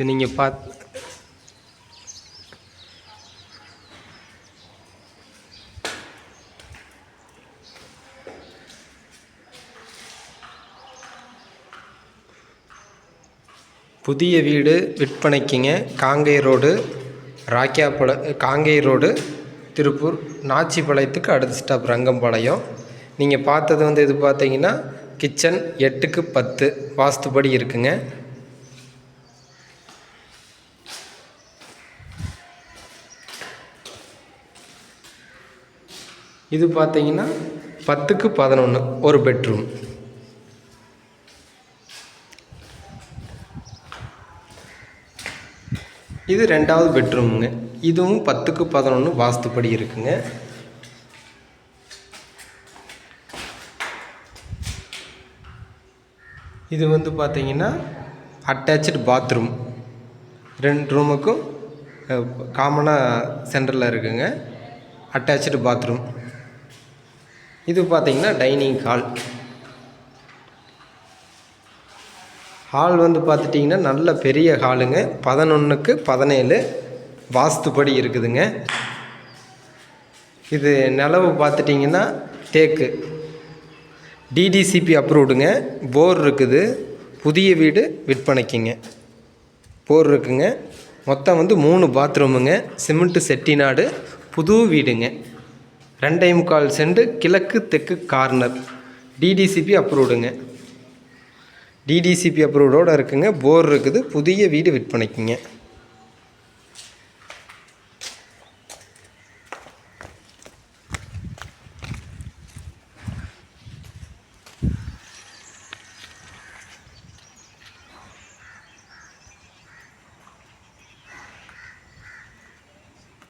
இது நீங்கள் புதிய வீடு விற்பனைக்குங்க. காங்கேய ரோடு, காங்கேய ரோடு, திருப்பூர், நாச்சிபாளையத்துக்கு அடுத்த ஸ்டாப் ரங்கம்பாளையம். நீங்கள் பார்த்தது வந்து இது பார்த்தீங்கன்னா கிச்சன் 8க்கு 10 வாஸ்துபடி இருக்குங்க. இது பார்த்தீங்கன்னா 10க்கு 11 ஒரு பெட்ரூம். இது 2வது பெட்ரூமுங்க. இதுவும் 10க்கு 11 வாஸ்துப்படி இருக்குங்க. இது வந்து பார்த்தீங்கன்னா அட்டாச்சு பாத்ரூம். 2 ரூமுக்கும் காமனாக சென்டரில் இருக்குங்க. Attach bathroom. இது பார்த்தீங்கன்னா டைனிங் ஹால் வந்து பார்த்துட்டிங்கன்னா நல்ல பெரிய ஹாலுங்க. 11க்கு 17 வாஸ்துப்படி இருக்குதுங்க. இது நிலவு பார்த்துட்டிங்கன்னா தேக்கு, டிடிசிபி அப்ரூவ்டுங்க. போர் இருக்குது. புதிய வீடு விற்பனைக்குங்க. போர் இருக்குங்க. மொத்தம் வந்து 3 பாத்ரூமுங்க. சிமெண்ட்டு செட்டிநாடு, புது வீடுங்க. 2.25 சென்ட், கிழக்கு தெற்கு கார்னர். டிடிசிபி அப்ரூவ்டுங்க. டிடிசிபி அப்ரூவ்டோடு இருக்குங்க. போர் இருக்குது. புதிய வீடு விற்பனைக்குங்க.